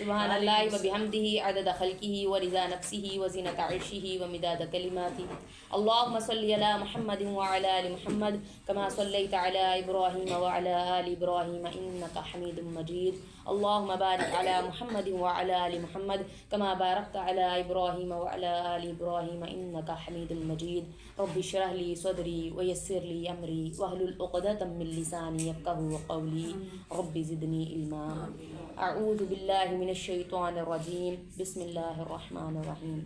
سبحان اللہ و بحمدہ عدد خلقہ و رضا نفسہ و زینت عرشہ و مداد کلماتہ. اللہم صلی علی محمد وعلی آل محمد کما صلیت علی ابراہیم وعلی آل ابراہیم انک حمید مجید. اللہم بارک علی محمد وعلی آل محمد کما بارکت علی ابراہیم وعلی آل ابراہیم انک حمید مجید. رب اشرح لی صدری ویسر لی امری واحلل عقدۃ من لسانی یفقہوا قولی. رب زدنی علما. اعوذ باللہ من الشیطان الرجیم. بسم اللہ الرحمن الرحیم.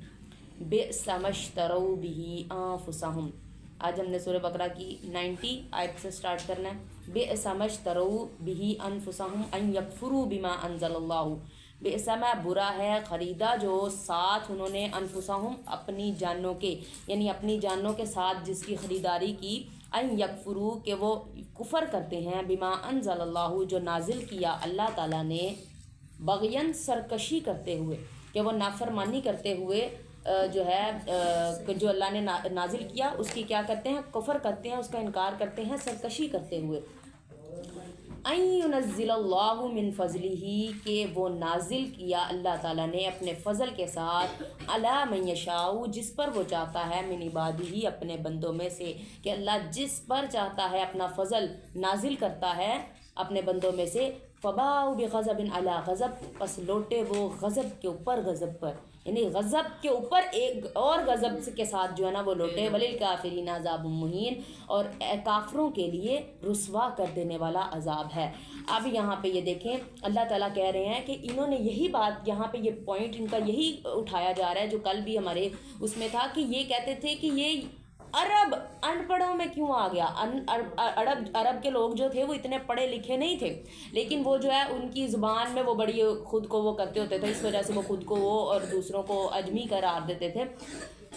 بئس ما اشتروا بہ انفسہم. آج ہم نے سورہ بقرہ کی 90 آیت سے سٹارٹ کرنا ہے. بئس ما اشتروا بہ انفسہم ان یکفروا بما انزل اللہ. بئس ما برا ہے خریدا جو ساتھ انہوں نے انفسہم اپنی جانوں کے، یعنی اپنی جانوں کے ساتھ جس کی خریداری کی، ان یکفروا کہ وہ کفر کرتے ہیں، بما انزل اللہ جو نازل کیا اللہ تعالیٰ نے، بغین سرکشی کرتے ہوئے، کہ وہ نافرمانی کرتے ہوئے جو ہے جو اللہ نے نازل کیا اس کی کیا کرتے ہیں، کفر کرتے ہیں، اس کا انکار کرتے ہیں سرکشی کرتے ہوئے. ان ینزل اللہ من فضلہ کہ وہ نازل کیا اللہ تعالیٰ نے اپنے فضل کے ساتھ، علی من یشاء جس پر وہ چاہتا ہے، من عبادہ اپنے بندوں میں سے، کہ اللہ جس پر چاہتا ہے اپنا فضل نازل کرتا ہے اپنے بندوں میں سے. فباؤ بغضب علی غضب پس لوٹے وہ غضب کے اوپر غضب پر، یعنی غضب کے اوپر ایک اور غضب کے ساتھ جو ہے نا وہ لوٹے. وللکافرین عذاب مہین اور کافروں کے لیے رسوا کر دینے والا عذاب ہے. اب یہاں پہ یہ دیکھیں اللہ تعالیٰ کہہ رہے ہیں کہ انہوں نے یہی بات، یہاں پہ یہ پوائنٹ ان کا یہی اٹھایا جا رہا ہے جو کل بھی ہمارے اس میں تھا، کہ یہ کہتے تھے کہ یہ عرب ان پڑھوں میں کیوں آ گیا. عرب کے لوگ جو تھے وہ اتنے پڑھے لکھے نہیں تھے، لیکن وہ جو ہے ان کی زبان میں وہ بڑی خود کو وہ کرتے ہوتے تھے، اس وجہ سے وہ خود کو وہ اور دوسروں کو اجمی قرار دیتے تھے.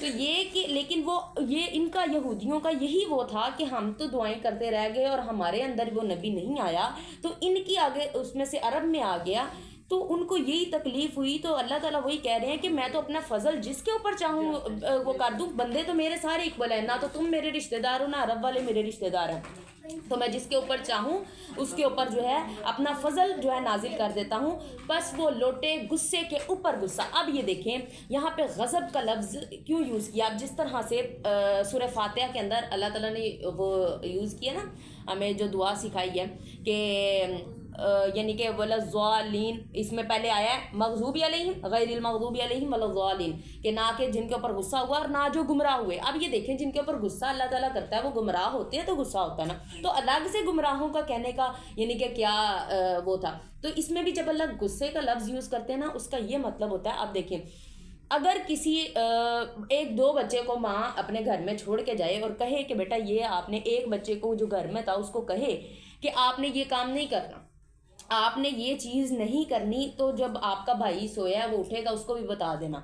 تو یہ کہ لیکن وہ یہ ان کا یہودیوں کا یہی وہ تھا کہ ہم تو دعائیں کرتے رہ گئے اور ہمارے اندر وہ نبی نہیں آیا، تو ان کی آگے اس میں سے عرب میں آ گیا، تو ان کو یہی تکلیف ہوئی. تو اللہ تعالیٰ وہی کہہ رہے ہیں کہ میں تو اپنا فضل جس کے اوپر چاہوں وہ کر دوں. بندے تو میرے سارے اکول ہیں، نہ تو تم میرے رشتہ دار ہو نہ عرب والے میرے رشتہ دار ہیں، تو میں جس کے اوپر چاہوں اس کے اوپر جو ہے اپنا فضل جو ہے نازل کر دیتا ہوں. بس وہ لوٹے غصے کے اوپر غصہ. اب یہ دیکھیں یہاں پہ غضب کا لفظ کیوں یوز کیا. اب جس طرح سے سورہ فاتحہ کے اندر اللہ تعالیٰ نے وہ یوز کیا نا، ہمیں جو دعا سکھائی ہے کہ یعنی کہ وَلَضَّالِّينَ، اس میں پہلے آیا ہے مغضوب علیہم غیر المغضوب علیہم وَلَضَّالِّينَ، کہ نہ کہ جن کے اوپر غصہ ہوا اور نہ جو گمراہ ہوئے. اب یہ دیکھیں جن کے اوپر غصہ اللہ تعالیٰ کرتا ہے وہ گمراہ ہوتے ہیں تو غصہ ہوتا ہے نا، تو الگ سے گمراہوں کا کہنے کا یعنی کہ کیا وہ تھا. تو اس میں بھی جب اللہ غصے کا لفظ یوز کرتے ہیں نا اس کا یہ مطلب ہوتا ہے. اب دیکھیں اگر کسی ایک دو بچے کو ماں اپنے گھر میں چھوڑ کے جائے اور کہے کہ بیٹا یہ آپ نے ایک بچے کو جو گھر میں تھا اس کو کہے کہ آپ نے یہ کام نہیں کرنا، آپ نے یہ چیز نہیں کرنی، تو جب آپ کا بھائی سویا ہے وہ اٹھے گا اس کو بھی بتا دینا،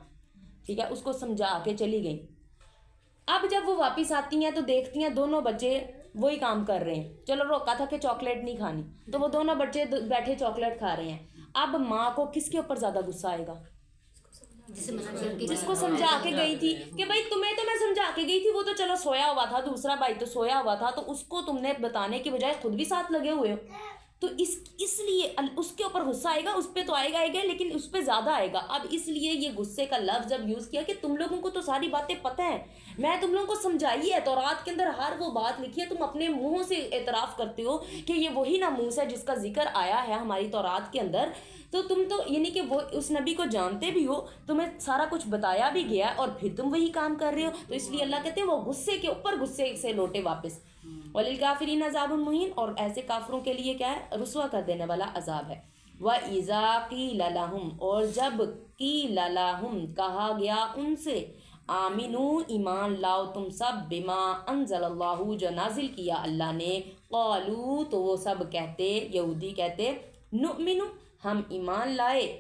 ٹھیک ہے. اس کو سمجھا کے چلی گئی. اب جب وہ واپس آتی ہیں تو دیکھتی ہیں دونوں بچے وہی کام کر رہے ہیں. چلو روکا تھا کہ چاکلیٹ نہیں کھانی، تو وہ دونوں بچے بیٹھے چاکلیٹ کھا رہے ہیں. اب ماں کو کس کے اوپر زیادہ غصہ آئے گا؟ جس کو سمجھا کے گئی تھی کہ بھائی تمہیں تو میں سمجھا کے گئی تھی، وہ تو چلو سویا ہوا تھا، دوسرا بھائی تو سویا ہوا تھا، تو اس کو تم نے بتانے کی بجائے خود بھی ساتھ لگے ہوئے ہو. تو اس لیے اس کے اوپر غصہ آئے گا، اس پہ تو آئے گا لیکن اس پہ زیادہ آئے گا. اب اس لیے یہ غصے کا لفظ جب یوز کیا کہ تم لوگوں کو تو ساری باتیں پتہ ہیں، میں تم لوگوں کو سمجھائی ہے، تورات کے اندر ہر وہ بات لکھی ہے، تم اپنے منہوں سے اعتراف کرتے ہو کہ یہ وہی ناموس ہے جس کا ذکر آیا ہے ہماری تورات کے اندر. تو تم تو یعنی کہ وہ اس نبی کو جانتے بھی ہو، تمہیں سارا کچھ بتایا بھی گیا اور پھر تم وہی کام کر رہے ہو. تو اس لیے اللہ کہتے ہیں وہ غصے کے اوپر غصے سے لوٹے واپس. وَلِلْكَافِرِينَ عَذَابٌ مُّهِينٌ اور ایسے کافروں کے لیے کیا ہے؟ رسوا کر دینے والا عذاب ہے. وَإِذَا قِيلَ لَهُمْ اور جب قِيلَ لَهُمْ کہا گیا ان سے، آمنو ایمان لاؤ تم سب، بما انزل اللہ جو نازل کیا اللہ نے، قالو تو وہ سب کہتے، یہودی کہتے، نؤمن ہم ایمان لائے،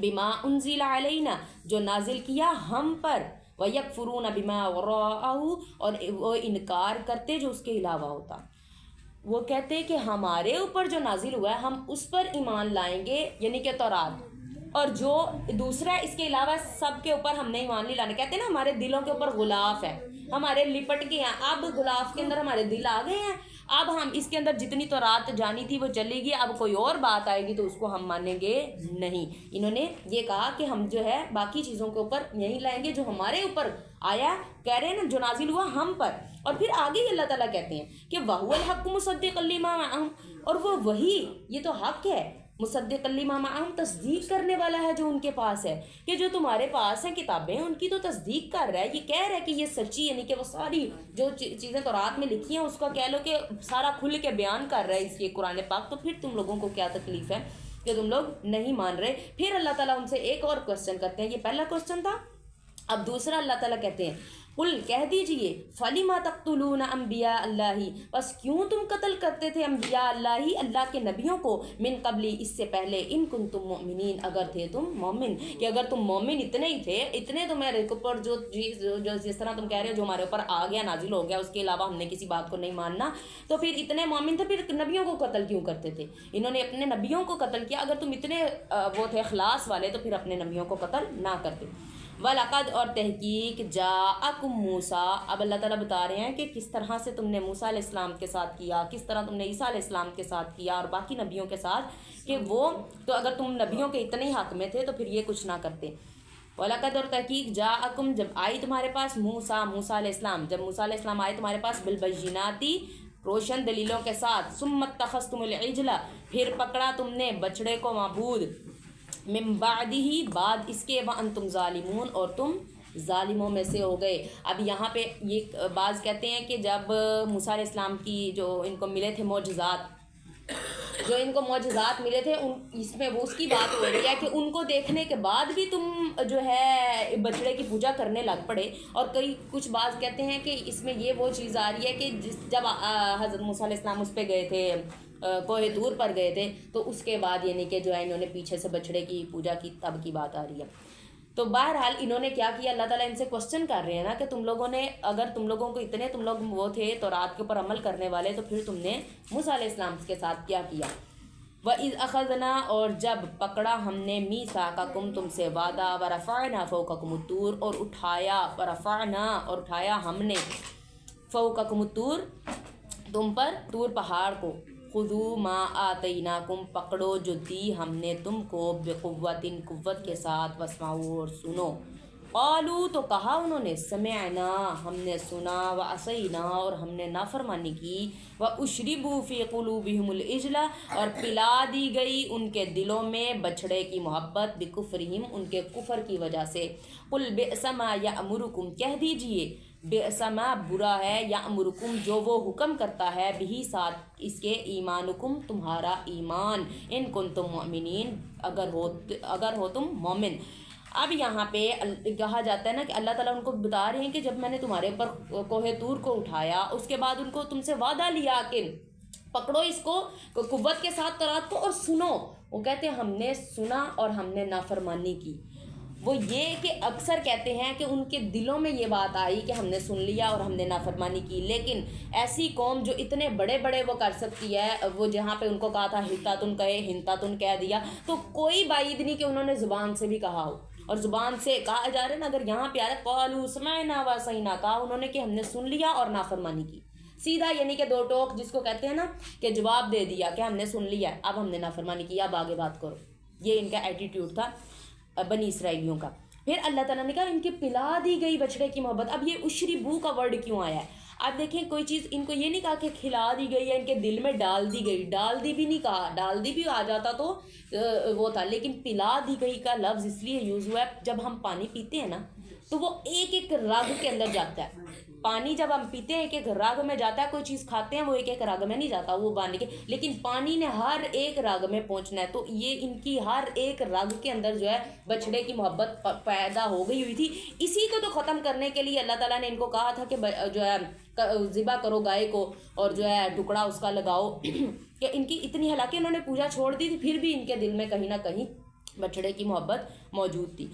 بما انزل علینا جو نازل کیا ہم پر، وَيَكْفُرُونَ بِمَا وَرَاءَهُ اور وہ انکار کرتے جو اس کے علاوہ ہوتا. وہ کہتے کہ ہمارے اوپر جو نازل ہوا ہے ہم اس پر ایمان لائیں گے، یعنی کہ تورات، اور جو دوسرا اس کے علاوہ سب کے اوپر ہم نے ایمان نہیں لانا. کہتے ہیں نا ہمارے دلوں کے اوپر غلاف ہے، ہمارے لپٹ گئے ہیں. اب غلاف کے اندر ہمارے دل آ گئے ہیں، اب ہم اس کے اندر جتنی تو رات جانی تھی وہ چلے گی، اب کوئی اور بات آئے گی تو اس کو ہم مانیں گے نہیں۔ انہوں نے یہ کہا کہ ہم جو ہے باقی چیزوں کے اوپر یہی لائیں گے جو ہمارے اوپر آیا، کہہ رہے ہیں نا جو نازل ہوا ہم پر۔ اور پھر آگے ہی اللہ تعالیٰ کہتے ہیں کہ وَهُوَ الْحَقُّ مُصَدِّقًا لِمَا مَعَهُمْ، اور وہ وہی، یہ تو حق ہے، مصدق لما معہم، تصدیق کرنے والا ہے جو ان کے پاس ہے، کہ جو تمہارے پاس ہیں کتابیں ان کی تو تصدیق کر رہا ہے، یہ کہہ رہا ہے کہ یہ سچی، یعنی کہ وہ ساری جو چیزیں تورات میں لکھی ہیں اس کا کہہ لو کہ سارا کھل کے بیان کر رہا ہے اس کے قرآن پاک، تو پھر تم لوگوں کو کیا تکلیف ہے کہ تم لوگ نہیں مان رہے۔ پھر اللہ تعالیٰ ان سے ایک اور کوسچن کرتے ہیں، یہ پہلا کوسچن تھا، اب دوسرا اللہ تعالیٰ کہتے ہیں قل، کہہ دیجئے، فَلِمَ تَقْتُلُونَ أَنْبِيَاءَ اللَّهِ، بس کیوں تم قتل کرتے تھے انبیاء اللہ، اللہ کے نبیوں کو، من قبلی، اس سے پہلے، ان کنتم مؤمنین، اگر تھے تم مومن، کہ اگر تم مومن اتنے ہی تھے، اتنے تو میرے اوپر جو جس طرح تم کہہ رہے ہو جو ہمارے اوپر آ گیا نازل ہو گیا اس کے علاوہ ہم نے کسی بات کو نہیں ماننا، تو پھر اتنے مومن تھے، پھر نبیوں کو قتل کیوں کرتے تھے؟ انہوں نے اپنے نبیوں کو قتل کیا، اگر تم اتنے وہ تھے اخلاص والے تو پھر اپنے نبیوں کو قتل نہ کرتے۔ وَلَقَدْ، اور تحقیق، جَاءَكُمْ مُوسَىٰ، اب اللہ تعالیٰ بتا رہے ہیں کہ کس طرح سے تم نے موسیٰ علیہ السلام کے ساتھ کیا، کس طرح تم نے عیسیٰ علیہ السلام کے ساتھ کیا اور باقی نبیوں کے ساتھ، کہ وہ تو اگر تم نبیوں کے اتنے ہی حق میں تھے تو پھر یہ کچھ نہ کرتے۔ وَلَقَدْ، اور تحقیق، جَاءَكُمْ، جب آئی تمہارے پاس، موسیٰ علیہ السلام، جب موسیٰ علیہ السلام آئے تمہارے پاس، بِالْبَيِّنَاتِ، روشن دلیلوں کے ساتھ، ثُمَّ اتَّخَذْتُمُ الْعِجْلَ، پھر پکڑا تم نے بچڑے کو معبود، من بعدہ، بعد اس کے، وانتم ظالمون، اور تم ظالموں میں سے ہو گئے۔ اب یہاں پہ یہ بعض کہتے ہیں کہ جب موسیٰ علیہ السلام کی جو ان کو ملے تھے معجزات، جو ان کو معجزات ملے تھے، اس میں وہ اس کی بات ہو رہی ہے کہ ان کو دیکھنے کے بعد بھی تم جو ہے بچڑے کی پوجا کرنے لگ پڑے، اور کچھ بعض کہتے ہیں کہ اس میں یہ وہ چیز آ رہی ہے کہ جب حضرت موسیٰ علیہ السلام اس پہ گئے تھے، کوہ طور پر گئے تھے، تو اس کے بعد یعنی کہ جو ہے انہوں نے پیچھے سے بچڑے کی پوجا کی، تب کی بات آ رہی ہے۔ تو بہرحال انہوں نے کیا کیا، اللہ تعالیٰ ان سے کوسچن کر رہے ہیں نا کہ تم لوگوں نے، اگر تم لوگوں کو اتنے تم لوگ وہ تھے تو رات کے اوپر عمل کرنے والے، تو پھر تم نے موسیٰ علیہ السلام کے ساتھ کیا کیا۔ وَإِذْ أَخَذْنَا، اور جب پکڑا ہم نے، مِيثَاقَكُمْ، تم سے وعدہ، وَرَفَعْنَا فَوْقَكُمُ الطُّورَ، اور اٹھایا، وَرَفَعْنَا، اور اٹھایا ہم نے، فَوْقَكُمُ الطُّورَ، تم پر طور پہاڑ کو، خُذُوا مَا آتَيْنَاكُمْ، پکڑو جو دی ہم نے تم کو، بِقُوَّةٍ، قوت کے ساتھ، وَاسْمَعُوا، اور سنو۔ قالوا، تو کہا انہوں نے، سمعنا، ہم نے سنا، وعصینا، اور ہم نے نافرمانی کی، واشربوا فی قلوبہم العجل، اور پلا دی گئی ان کے دلوں میں بچھڑے کی محبت، بکفرہم، ان کے کفر کی وجہ سے۔ قل بئس ما یأمرکم، کہہ دیجئے، بئس ما، برا ہے، یأمرکم، جو وہ حکم کرتا ہے، بہی، ساتھ اس کے، ایمانکم، تمہارا ایمان، ان کنتم مؤمنین، اگر ہو تم مومن۔ اب یہاں پہ کہا جاتا ہے نا کہ اللہ تعالیٰ ان کو بتا رہے ہیں کہ جب میں نے تمہارے اوپر کوہ طور کو اٹھایا، اس کے بعد ان کو تم سے وعدہ لیا کہ پکڑو اس کو قوت کے ساتھ تورات کو اور سنو، وہ کہتے ہیں ہم نے سنا اور ہم نے نافرمانی کی۔ وہ یہ کہ اکثر کہتے ہیں کہ ان کے دلوں میں یہ بات آئی کہ ہم نے سن لیا اور ہم نے نافرمانی کی، لیکن ایسی قوم جو اتنے بڑے بڑے وہ کر سکتی ہے، وہ جہاں پہ ان کو کہا تھا ہتاتن کہے، ہنتاتن کہہ دیا، تو کوئی بعید نہیں کہ انہوں نے زبان سے بھی کہا ہو، اور زبان سے کہا جا رہا ہے نا، اگر یہاں پہ آ رہا ہے قالوا سمعنا وعصینا، کہا انہوں نے کہ ہم نے سن لیا اور نافرمانی کی، سیدھا یعنی کہ دو ٹوک جس کو کہتے ہیں نا کہ جواب دے دیا کہ ہم نے سن لیا، اب ہم نے نافرمانی کی، اب آگے بات کرو۔ یہ ان کا ایٹیٹیوڈ تھا بنی اسرائیلیوں کا۔ پھر اللہ تعالیٰ نے کہا ان کی پلا دی گئی بچڑے کی محبت۔ اب یہ اشربو کا ورڈ کیوں آیا ہے؟ آپ دیکھیں کوئی چیز ان کو یہ نہیں کہا کہ کھلا دی گئی ہے، ان کے دل میں ڈال دی گئی، ڈال دی بھی نہیں کہا، ڈال دی بھی آ جاتا تو وہ تھا، لیکن پلا دی گئی کا لفظ اس لیے یوز ہوا ہے، جب ہم پانی پیتے ہیں نا تو وہ ایک ایک رگ کے اندر جاتا ہے۔ پانی جب ہم پیتے ہیں ایک ایک رگ میں جاتا ہے، کوئی چیز کھاتے ہیں وہ ایک ایک رگ میں نہیں جاتا، وہ باندھ کے، لیکن پانی نے ہر ایک رگ میں پہنچنا ہے، تو یہ ان کی ہر ایک رگ کے اندر جو ہے بچڑے کی محبت پیدا ہو گئی ہوئی تھی۔ اسی کو تو ختم کرنے کے لیے اللہ تعالیٰ نے ان کو کہا تھا کہ جو ہے ذبح کرو گائے کو اور جو ہے ٹکڑا اس کا لگاؤ، کہ ان کی اتنی، حالانکہ انہوں نے پوجا چھوڑ دی تھی، پھر بھی ان کے دل میں کہیں نہ کہیں بچڑے کی محبت موجود تھی۔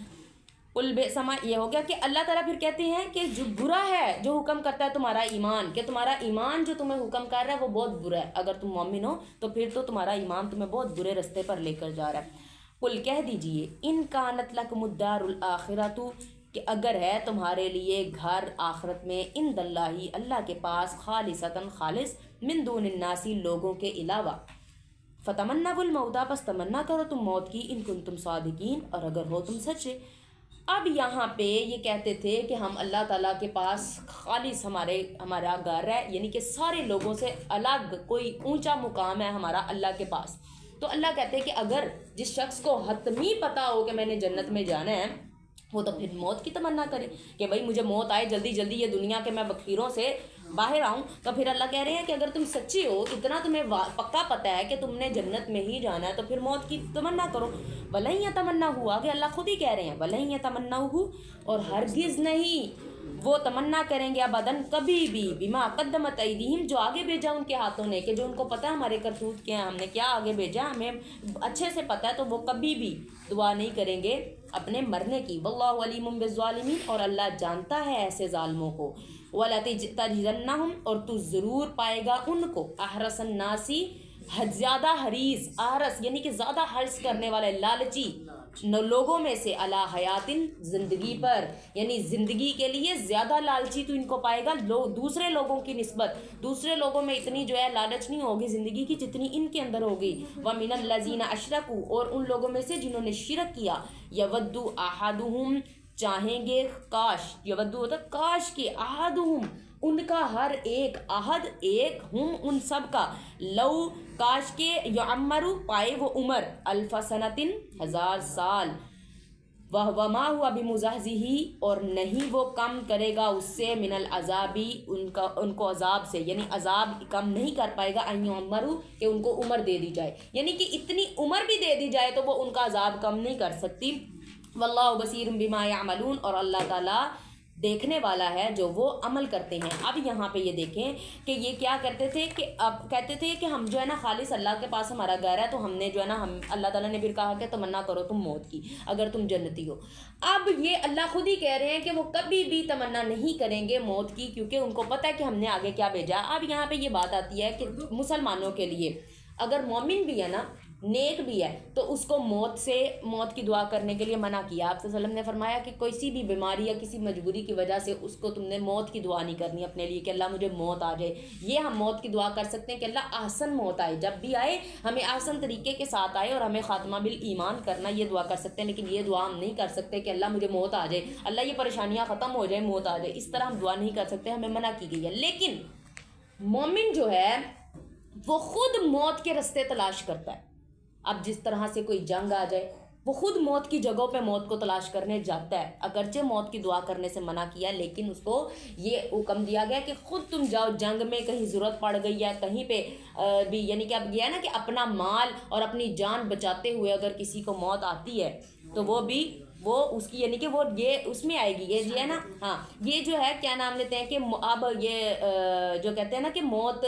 قل بئس ما، یہ ہو گیا کہ اللہ تعالیٰ پھر کہتے ہیں کہ جو برا ہے جو حکم کرتا ہے تمہارا ایمان، کہ تمہارا ایمان جو تمہیں حکم کر رہا ہے وہ بہت برا ہے، اگر تم مومن ہو تو پھر تو تمہارا ایمان تمہیں بہت برے رستے پر لے کر جا رہا ہے۔ قل، کہہ دیجئے، ان کانت لکم الدار الآخرۃ، کہ اگر ہے تمہارے لیے گھر آخرت میں، عند اللہ، اللہ کے پاس، خالصتاً، خالص، من دون الناسی لوگوں کے علاوہ، فتمنوا الموت پس تمنا کرو تم موت کی، ان کنتم صادقین اور اگر ہو تم سچے۔ اب یہاں پہ یہ کہتے تھے کہ ہم اللہ تعالیٰ کے پاس خالص ہمارا گھر ہے، یعنی کہ سارے لوگوں سے الگ کوئی اونچا مقام ہے ہمارا اللہ کے پاس۔ تو اللہ کہتے ہیں کہ اگر جس شخص کو حتمی پتہ ہو کہ میں نے جنت میں جانا ہے، وہ تو پھر موت کی تمنا کرے کہ بھائی مجھے موت آئے جلدی جلدی، یہ دنیا کے میں بخیروں سے باہر آؤں۔ تو پھر اللہ کہہ رہے ہیں کہ اگر تم سچے ہو، اتنا تمہیں پکا پتہ ہے کہ تم نے جنت میں ہی جانا ہے، تو پھر موت کی تمنا کرو۔ وَلَن يَتَمَنَّوْهُ، آگے اللہ خود ہی کہہ رہے ہیں وَلَن يَتَمَنَّوْهُ، اور ہرگز نہیں وہ تمنا کریں گے ابداً کبھی بھی، بما قدمت ایدیہم، جو آگے بھیجا ان کے ہاتھوں نے، کہ جو ان کو پتہ ہے ہمارے کرتوت کیا ہیں، ہم نے کیا آگے بھیجا، ہمیں اچھے سے پتہ ہے، تو وہ کبھی بھی دعا نہیں کریں گے اپنے مرنے کی۔ واللہ علیم بالظالمین، اور اللہ جانتا ہے ایسے ظالموں کو۔ وَلَتَجِدَنَّهُمْ، اور تو ضرور پائے گا ان کو، احرص الناس، زیادہ حریص، احرص یعنی کہ زیادہ حرص کرنے والے، لالچی لوگوں میں سے، علی حیات، زندگی پر، یعنی زندگی کے لیے زیادہ لالچی تو ان کو پائے گا دوسرے لوگوں کی نسبت۔ دوسرے لوگوں میں اتنی جو ہے لالچ نہیں ہوگی زندگی کی جتنی ان کے اندر ہوگی۔ وَمِنَ الَّذِينَ أَشْرَكُوا، اور ان لوگوں میں سے جنہوں نے شرک کیا، یَوَدُّ أَحَدُهُمْ، چاہیں گے کاش، یودو ہوتا کاش کہ، احدہم ان کا ہر ایک، احد ایک، ہم ان سب کا، لو کاش کے، یعمرو پائے وہ عمر، الف سنۃ 1000 سال، وما ہوا بمزحزحہ، اور نہیں وہ کم کرے گا اس سے، من العذابی ان کو عذاب سے، یعنی عذاب کم نہیں کر پائے گا، ان یعمرو کہ ان کو عمر دے دی جائے، یعنی کہ اتنی عمر بھی دے دی جائے تو وہ ان کا عذاب کم نہیں کر سکتی۔ واللہ بصیر بما یعملون، اور اللہ تعالیٰ دیکھنے والا ہے جو وہ عمل کرتے ہیں۔ اب یہاں پہ یہ دیکھیں کہ یہ کیا کرتے تھے کہ اب کہتے تھے کہ ہم جو ہے نا خالص اللہ کے پاس ہمارا گھر ہے، تو ہم نے جو ہے نا اللہ تعالیٰ نے پھر کہا کہ تمنا کرو تم موت کی اگر تم جنتی ہو۔ اب یہ اللہ خود ہی کہہ رہے ہیں کہ وہ کبھی بھی تمنا نہیں کریں گے موت کی، کیونکہ ان کو پتہ ہے کہ ہم نے آگے کیا بھیجا۔ اب یہاں پہ یہ بات آتی ہے کہ مسلمانوں کے لیے اگر مومن بھی ہے نا، نیک بھی ہے، تو اس کو موت کی دعا کرنے کے لیے منع کیا۔ آپ صلی اللہ علیہ وسلم نے فرمایا کہ کسی بھی بیماری یا کسی مجبوری کی وجہ سے اس کو تم نے موت کی دعا نہیں کرنی اپنے لیے کہ اللہ مجھے موت آ جائے۔ یہ ہم موت کی دعا کر سکتے ہیں کہ اللہ احسن موت آئے، جب بھی آئے ہمیں احسن طریقے کے ساتھ آئے اور ہمیں خاتمہ بالایمان کرنا، یہ دعا کر سکتے ہیں۔ لیکن یہ دعا ہم نہیں کر سکتے کہ اللہ مجھے موت آ جائے، اللہ یہ پریشانیاں ختم ہو جائے، موت آ جائے، اس طرح ہم دعا نہیں کر سکتے، ہمیں منع کی گئی ہے۔ لیکن مومن جو ہے وہ خود موت کے رستے تلاش کرتا ہے۔ اب جس طرح سے کوئی جنگ آ جائے، وہ خود موت کی جگہوں پہ موت کو تلاش کرنے جاتا ہے، اگرچہ موت کی دعا کرنے سے منع کیا، لیکن اس کو یہ حکم دیا گیا کہ خود تم جاؤ جنگ میں، کہیں ضرورت پڑ گئی ہے کہیں پہ بھی، یعنی کہ اب یہ ہے نا کہ اپنا مال اور اپنی جان بچاتے ہوئے اگر کسی کو موت آتی ہے تو وہ اس کی یعنی کہ وہ یہ اس میں آئے گی، یہ ہے نا، ہاں یہ جو ہے کیا نام لیتے ہیں کہ اب یہ جو کہتے ہیں نا کہ موت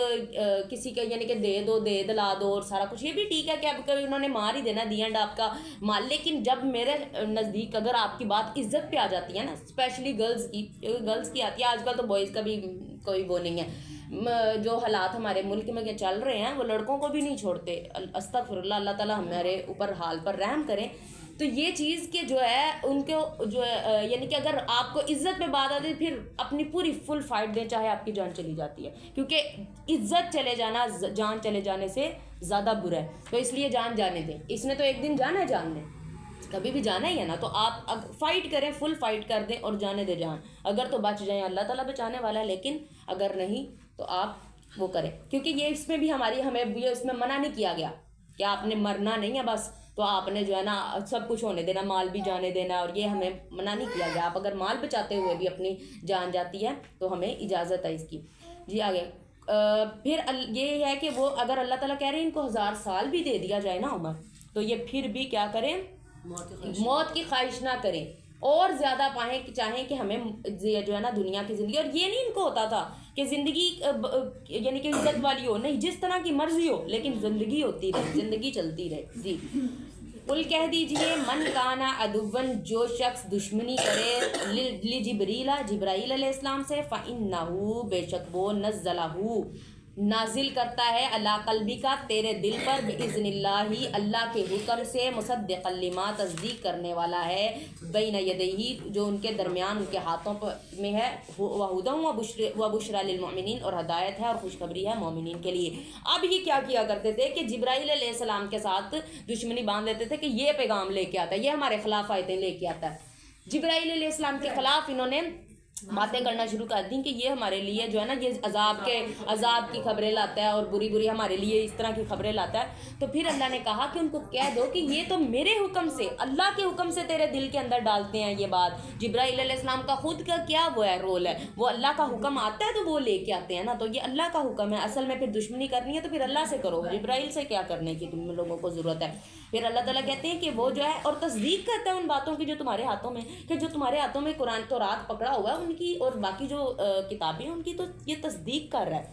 کسی کا یعنی کہ دے دو، دے دلا دو اور سارا کچھ، یہ بھی ٹھیک ہے کہ اب کبھی انہوں نے مار ہی دینا، دی اینڈ آپ کا مال۔ لیکن جب میرے نزدیک اگر آپ کی بات عزت پہ آ جاتی ہے نا، اسپیشلی گرلز کی آتی ہے، آج کل تو بوائز کا بھی کوئی وہ نہیں ہے، جو حالات ہمارے ملک میں چل رہے ہیں وہ لڑکوں کو بھی نہیں چھوڑتے، استغفر اللہ، اللہ تعالیٰ ہمارے اوپر حال پر رحم کریں۔ تو یہ چیز کہ جو ہے ان کو جو ہے یعنی کہ اگر آپ کو عزت پہ بات آتی ہے پھر اپنی پوری فل فائٹ دیں، چاہے آپ کی جان چلی جاتی ہے، کیونکہ عزت چلے جانا جان چلے جانے سے زیادہ برا ہے، تو اس لیے جان جانے دیں۔ اس نے تو ایک دن جانا ہے، جان نے کبھی بھی جانا ہی ہے نا، تو آپ فائٹ کریں، فل فائٹ کر دیں اور جانے دیں جان، اگر تو بچ جائیں اللہ تعالیٰ بچانے والا ہے، لیکن اگر نہیں تو آپ وہ کریں، کیونکہ یہ اس میں بھی ہمیں یہ اس میں منع نہیں کیا گیا کہ آپ نے مرنا نہیں ہے بس، تو آپ نے جو ہے نا سب کچھ ہونے دینا، مال بھی جانے دینا، اور یہ ہمیں منع نہیں کیا گیا۔ آپ اگر مال بچاتے ہوئے بھی اپنی جان جاتی ہے تو ہمیں اجازت ہے اس کی۔ جی آگے پھر یہ ہے کہ وہ اگر اللہ تعالیٰ کہہ رہے ہیں ان کو 1000 سال بھی دے دیا جائے نا عمر، تو یہ پھر بھی کیا کریں، موت کی خواہش نہ کریں، اور زیادہ چاہیں کہ ہمیں جو ہے نا دنیا کی زندگی، اور یہ نہیں ان کو ہوتا تھا کہ زندگی یعنی کہ عزت والی ہو، نہیں جس طرح کی مرضی ہو لیکن زندگی ہوتی رہے، زندگی چلتی رہے۔ جی قل کہہ دیجئے، من کانا عدوًا، جو شخص دشمنی کرے، جبرائیل علیہ السلام سے، فإنہ بے شک وہ، نازل کرتا ہے علی قلبی کا تیرے دل پر باذن اللہ اللہ کے حکم سے مصدقا لما تصدیق کرنے والا ہے بین یدیہ جو ان کے درمیان ان کے ہاتھوں میں ہے وہدی و بشری للمؤمنین اور ہدایت ہے اور خوشخبری ہے مومنین کے لیے. اب یہ کیا کرتے تھے کہ جبرائیل علیہ السلام کے ساتھ دشمنی باندھ لیتے تھے کہ یہ پیغام لے کے آتا ہے, یہ ہمارے خلاف آیتیں لے کے آتا ہے. جبرائیل علیہ السلام کے خلاف انہوں نے باتیں کرنا شروع کر دیں کہ یہ ہمارے لیے جو ہے نا یہ عذاب کی خبریں لاتا ہے اور بری ہمارے لیے اس طرح کی خبریں لاتا ہے. تو پھر اللہ نے کہا کہ ان کو کہہ دو کہ یہ تو میرے حکم سے, اللہ کے حکم سے تیرے دل کے اندر ڈالتے ہیں یہ بات. جبرائیل علیہ السلام کا خود کا کیا وہ ہے رول ہے, وہ اللہ کا حکم آتا ہے تو وہ لے کے آتے ہیں نا, تو یہ اللہ کا حکم ہے. اصل میں پھر دشمنی کرنی ہے تو پھر اللہ سے کرو, جبرائیل سے کیا کرنے کی تم لوگوں کو ضرورت ہے. پھر اللہ تعالیٰ کہتے ہیں کہ وہ جو ہے اور تصدیق کرتا ہے ان باتوں کی جو تمہارے ہاتھوں میں, کہ جو تمہارے ہاتھوں میں قرآن تورات پکڑا ہوا ہے ان کی اور باقی جو کتابیں ہیں ان کی, تو یہ تصدیق کر رہا ہے.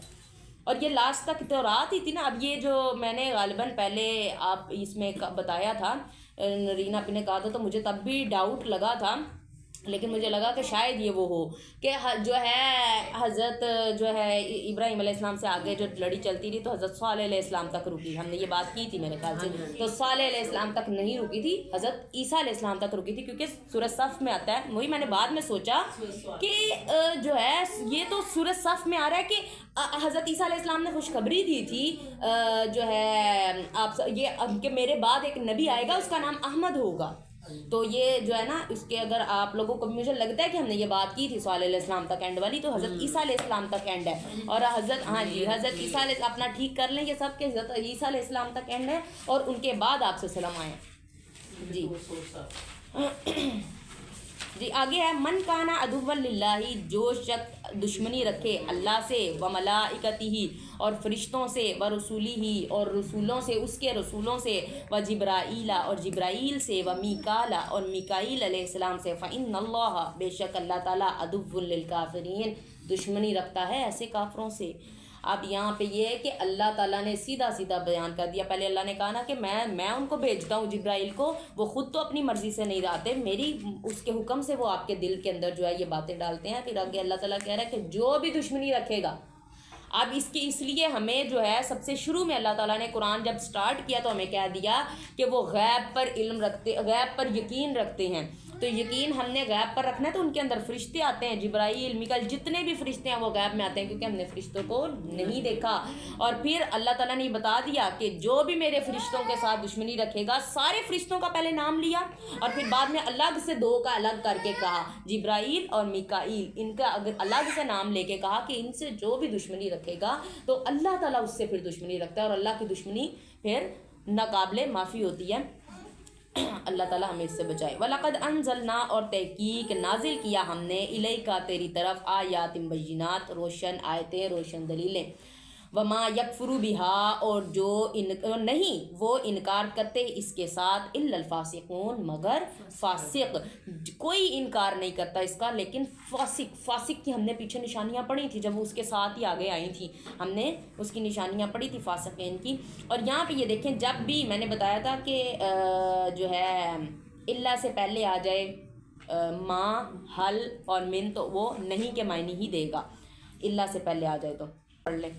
اور یہ لاسٹ تک تورات ہی تھی نا. اب یہ جو میں نے غالباً پہلے آپ اس میں بتایا تھا, رینا اپنے کہا تھا, تو مجھے تب بھی ڈاؤٹ لگا تھا, لیکن مجھے لگا کہ شاید یہ وہ ہو کہ جو ہے حضرت جو ہے ابراہیم علیہ السلام سے آگے جو لڑی چلتی رہی تو حضرت صالح علیہ السلام تک رکی. ہم نے یہ بات کی تھی میرے خیال سے, تو صالح علیہ السلام تک نہیں رکی تھی, حضرت عیسیٰ علیہ السلام تک رکی تھی, کیونکہ سورہ صف میں آتا ہے. وہی میں نے بعد میں سوچا کہ جو ہے یہ تو سورہ صف میں آ رہا ہے کہ حضرت عیسیٰ علیہ السلام نے خوشخبری دی تھی جو ہے آپ یہ کہ میرے بعد ایک نبی آئے گا اس کا نام احمد ہوگا. تو یہ جو ہے نا اس کے اگر آپ لوگوں کو مجھے لگتا ہے کہ ہم نے یہ بات کی تھی صالح علیہ السلام تک اینڈ والی, تو حضرت عیسیٰ علیہ السلام تک اینڈ ہے. اور حضرت حضرت عیسیٰ علیہ اپنا ٹھیک کر لیں یہ سب کہ حضرت عیسیٰ علیہ السلام تک اینڈ ہے اور ان کے بعد آپ سے سلام آئے. جی آگے ہے من کانا عدوا للہ, جو شخص دشمنی رکھے اللہ سے و ملائکتہ اور فرشتوں سے و رسولہ اور رسولوں سے اس کے رسولوں سے و جبرائیل اور جبرائیل سے و میکالا اور میکائیل علیہ السلام سے فإن اللہ بے شک اللہ تعالیٰ عدو للکافرین دشمنی رکھتا ہے ایسے کافروں سے. اب یہاں پہ یہ ہے کہ اللہ تعالیٰ نے سیدھا بیان کر دیا. پہلے اللہ نے کہا نا کہ میں ان کو بھیجتا ہوں جبرائیل کو, وہ خود تو اپنی مرضی سے نہیں آتے, میری اس کے حکم سے وہ آپ کے دل کے اندر جو ہے یہ باتیں ڈالتے ہیں. پھر آگے اللہ تعالیٰ کہہ رہا ہے کہ جو بھی دشمنی رکھے گا. اب اس لیے ہمیں جو ہے سب سے شروع میں اللہ تعالیٰ نے قرآن جب سٹارٹ کیا تو ہمیں کہہ دیا کہ وہ غیب پر علم رکھتے, غیب پر یقین رکھتے ہیں. تو یقین ہم نے غیب پر رکھنا ہے, تو ان کے اندر فرشتے آتے ہیں, جبرائیل میکائیل جتنے بھی فرشتے ہیں وہ غیب میں آتے ہیں کیونکہ ہم نے فرشتوں کو نہیں دیکھا. اور پھر اللہ تعالیٰ نے یہ بتا دیا کہ جو بھی میرے فرشتوں کے ساتھ دشمنی رکھے گا, سارے فرشتوں کا پہلے نام لیا اور پھر بعد میں الگ سے دو کا الگ کر کے کہا, جبرائیل اور میکائیل, ان کا اگر الگ سے نام لے کے کہا کہ ان سے جو بھی دشمنی رکھے گا تو اللہ تعالیٰ اس سے پھر دشمنی رکھتا ہے اور اللہ کی دشمنی پھر ناقابل معافی ہوتی ہے. اللہ تعالیٰ ہمیں اس سے بچائے. وَلَقَدْ أَنزَلْنَا اور تحقیق نازل کیا ہم نے الیکا تیری طرف آیات بینات روشن آیتیں روشن دلیلیں. وما یکفرو بہا اور جو نہیں وہ انکار کرتے اس کے ساتھ الا الفاسقون مگر فاسق, کوئی انکار نہیں کرتا اس کا لیکن فاسق کی ہم نے پیچھے نشانیاں پڑھی تھی جب وہ اس کے ساتھ ہی آگے آئی تھیں, ہم نے اس کی نشانیاں پڑھی تھی فاسقین کی. اور یہاں پہ یہ دیکھیں جب بھی میں نے بتایا تھا کہ جو ہے اللہ سے پہلے آ جائے ما حل اور من تو وہ نہیں کے معنی ہی دے گا, اللہ سے پہلے آ جائے تو پڑھ لیں.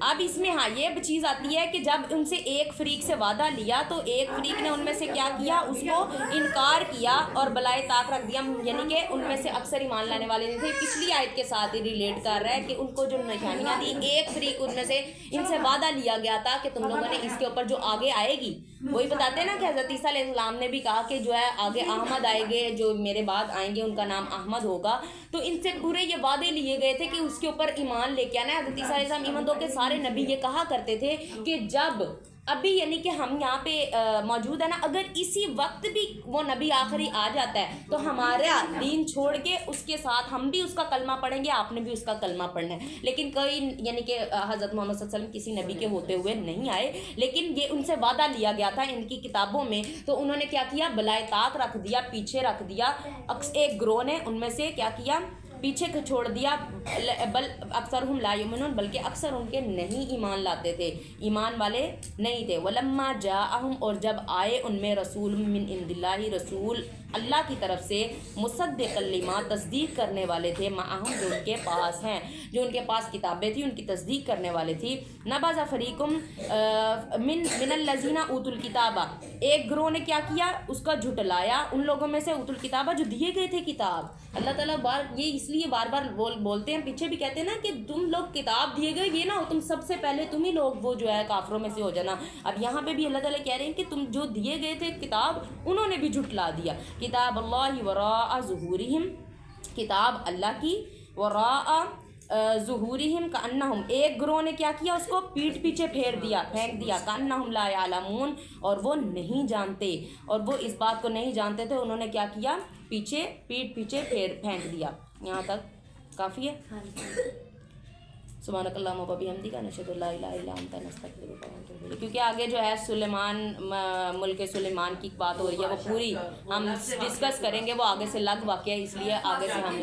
اب اس میں یہ چیز آتی ہے کہ جب ان سے ایک فریق سے وعدہ لیا تو ایک فریق نے ان میں سے کیا کیا, اس کو انکار کیا اور بلائے طاق رکھ دیا, یعنی کہ ان میں سے اکثر ایمان لانے والے نہیں تھے. پچھلی آیت کے ساتھ ہی ریلیٹ کر رہا ہے کہ ان کو جو نشانیاں دی, ایک فریق ان میں سے ان سے وعدہ لیا گیا تھا کہ تم لوگوں نے اس کے اوپر جو آگے آئے گی, وہی بتاتے ہیں نا کہ حضرت عیسیٰ علیہ السلام نے بھی کہا کہ جو ہے آگے احمد آئیں گے, جو میرے بعد آئیں گے ان کا نام احمد ہوگا. تو ان سے پورے یہ وعدے لیے گئے تھے کہ اس کے اوپر ایمان لے کے آنا ہے. حضرت عیسیٰ علیہ السلام ایمان دو کے سارے نبی یہ کہا کرتے تھے کہ جب ابھی یعنی کہ ہم یہاں پہ موجود ہے نا, اگر اسی وقت بھی وہ نبی آخری آ جاتا ہے تو ہمارا دین چھوڑ کے اس کے ساتھ ہم بھی اس کا کلمہ پڑھیں گے, آپ نے بھی اس کا کلمہ پڑھنا ہے. لیکن کوئی یعنی کہ حضرت محمد صلی اللہ علیہ وسلم کسی نبی کے ہوتے ہوئے نہیں آئے, لیکن یہ ان سے وعدہ لیا گیا تھا ان کی کتابوں میں. تو انہوں نے کیا کیا, بلائے طاق رکھ دیا, پیچھے رکھ دیا. ایک گروہ نے ان میں سے کیا کیا, پیچھے چھوڑ دیا. بل اکثرہم لا یؤمنون, بلکہ اکثر ان کے نہیں ایمان لاتے تھے, ایمان والے نہیں تھے. ولما جاءہم اور جب آئے ان میں رسول من عند اللہ, رسول اللہ کی طرف سے مصدق لما تصدیق کرنے والے تھے، معہم جو ان کے پاس ہیں، جو ان کے پاس کتابیں تھیں ان کی تصدیق کرنے والے تھی۔ نبذ فریقم من الذین اوتوا الکتاب، ایک گروہ نے کیا کیا، اس کا جھٹلایا ان لوگوں میں سے اوتوا الکتاب جو دیے گئے تھے کتاب۔ اللہ تعالیٰ یہ اس لیے بار بار بولتے ہیں، پیچھے بھی کہتے ہیں نا کہ تم لوگ کتاب دیے گئے، یہ نہ ہو تم سب سے پہلے تم ہی لوگ وہ جو ہے کافروں میں سے ہو جانا۔ اب یہاں پہ بھی اللہ تعالیٰ کہہ رہے ہیں کہ تم جو دیے گئے تھے کتاب انہوں نے بھی جھٹلا دیا۔ کتاب اللہ وراء ظہورہم، کتاب اللہ کی وراء ظہورہم کأنہم، ایک گروہ نے کیا کیا، اس کو پیٹھ پیچھے پھینک دیا کأنہم لا یعلمون، اور وہ نہیں جانتے، اور وہ اس بات کو نہیں جانتے تھے، انہوں نے کیا کیا، پیٹھ پیچھے پھینک دیا۔ یہاں تک کافی ہے؟ سبحانک اللہم و بحمدک نشہد ان لا الہ الا انت نستغفرک و نتوب الیک۔ کیونکہ آگے جو ہے سلیمان، ملک سلیمان کی بات ہو رہی ہے، وہ پوری ہم ڈسکس کریں گے، وہ آگے سے لگ واقعہ، اس لیے آگے سے ہم